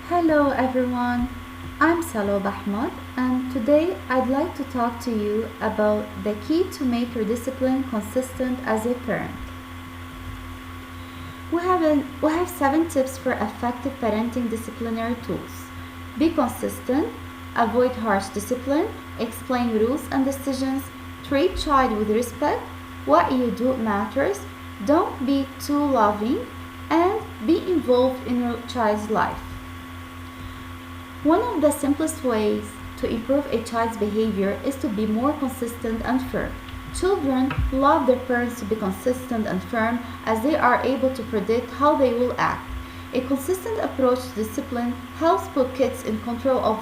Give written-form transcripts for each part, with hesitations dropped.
Hello everyone, I'm Salob Ahmad and today I'd like to talk to you about the key to make your discipline consistent as a parent. We have 7 tips for effective parenting disciplinary tools. Be consistent, avoid harsh discipline, explain rules and decisions, treat child with respect, what you do matters, don't be too loving, and be involved in your child's life. One of the simplest ways to improve a child's behavior is to be more consistent and firm. Children love their parents to be consistent and firm as they are able to predict how they will act. A consistent approach to discipline helps put kids in control of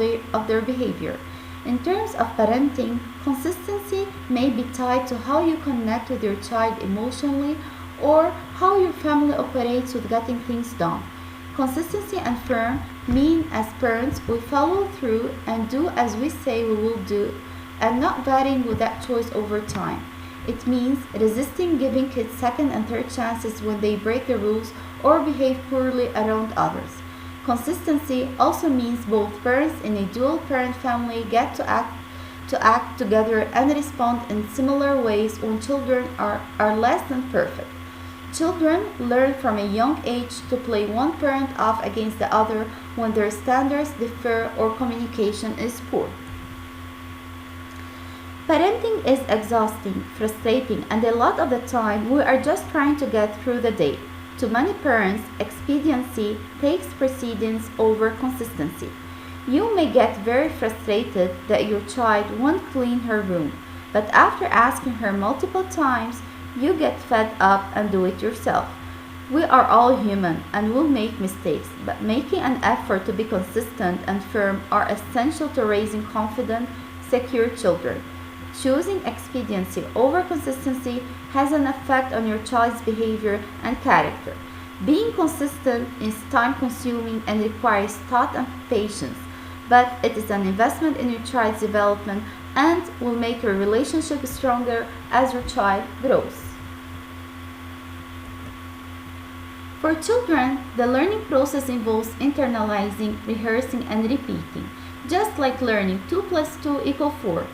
their behavior. In terms of parenting, consistency may be tied to how you connect with your child emotionally or how your family operates with getting things done. Consistency and firm mean as parents we follow through and do as we say we will do and not varying with that choice over time. It means resisting giving kids second and third chances when they break the rules or behave poorly around others. Consistency also means both parents in a dual parent family get to act together and respond in similar ways when children are less than perfect. Children learn from a young age to play one parent off against the other when their standards differ or communication is poor. Parenting is exhausting, frustrating, and a lot of the time we are just trying to get through the day. To many parents, expediency takes precedence over consistency. You may get very frustrated that your child won't clean her room, but after asking her multiple times, you get fed up and do it yourself. We are all human and will make mistakes, but making an effort to be consistent and firm are essential to raising confident, secure children. Choosing expediency over consistency has an effect on your child's behavior and character. Being consistent is time consuming and requires thought and patience, but it is an investment in your child's development and will make your relationship stronger as your child grows. For children, the learning process involves internalizing, rehearsing, and repeating. Just like learning 2 plus 2 equal 4,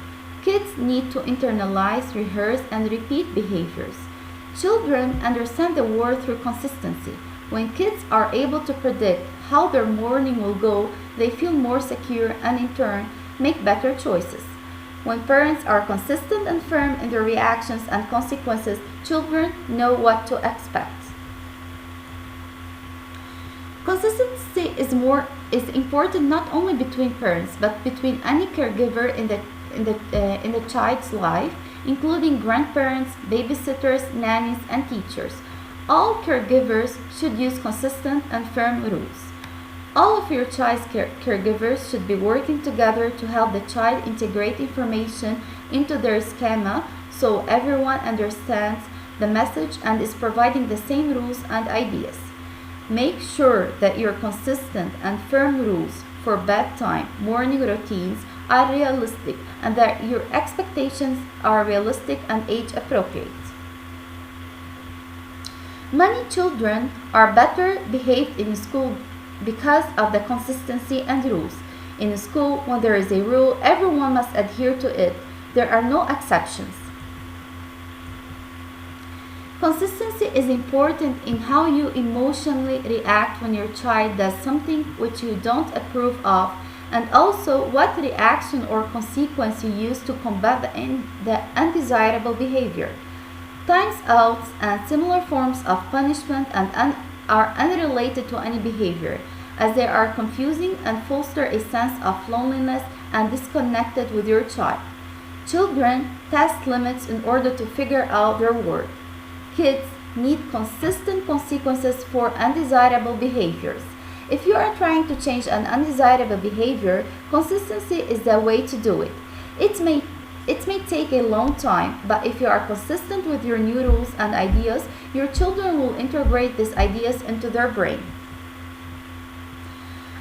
kids need to internalize, rehearse, and repeat behaviors. Children understand the world through consistency. When kids are able to predict how their morning will go, they feel more secure and in turn make better choices. When parents are consistent and firm in their reactions and consequences, children know what to expect. Consistency is important not only between parents but between any caregiver in the child's life, including grandparents, babysitters, nannies, and teachers. All caregivers should use consistent and firm rules. All of your child's caregivers should be working together to help the child integrate information into their schema so everyone understands the message and is providing the same rules and ideas. Make sure that your consistent and firm rules for bedtime, morning routines are realistic and that your expectations are realistic and age appropriate. Many children are better behaved in school because of the consistency and rules. In school, when there is a rule, everyone must adhere to it. There are no exceptions. Consistency is important in how you emotionally react when your child does something which you don't approve of, and also what reaction or consequence you use to combat the undesirable behavior. Times outs and similar forms of punishment are unrelated to any behavior, as they are confusing and foster a sense of loneliness and disconnected with your child. Children test limits in order to figure out their worth. Kids need consistent consequences for undesirable behaviors. If you are trying to change an undesirable behavior, consistency is the way to do it. It may take a long time, but if you are consistent with your new rules and ideas, your children will integrate these ideas into their brain.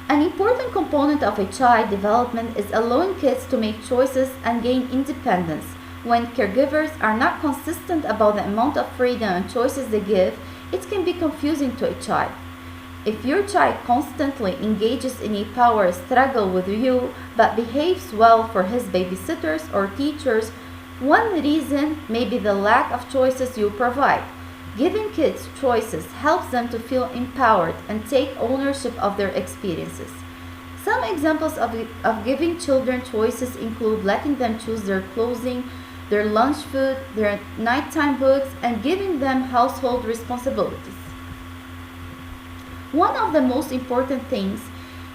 An important component of a child development is allowing kids to make choices and gain independence. When caregivers are not consistent about the amount of freedom and choices they give, it can be confusing to a child. If your child constantly engages in a power struggle with you but behaves well for his babysitters or teachers, one reason may be the lack of choices you provide. Giving kids choices helps them to feel empowered and take ownership of their experiences. Some examples of giving children choices include letting them choose their clothing, their lunch food, their nighttime books, and giving them household responsibilities. One of the most important things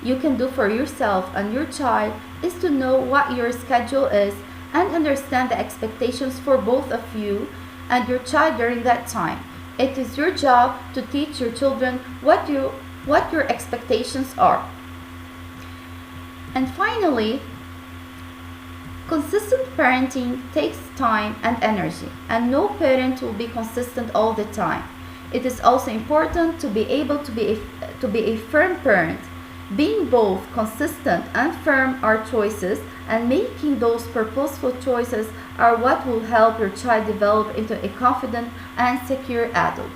you can do for yourself and your child is to know what your schedule is and understand the expectations for both of you and your child during that time. It is your job to teach your children what your expectations are. And finally, consistent parenting takes time and energy, and no parent will be consistent all the time. It is also important to be able to be a firm parent. Being both consistent and firm are choices, and making those purposeful choices are what will help your child develop into a confident and secure adult.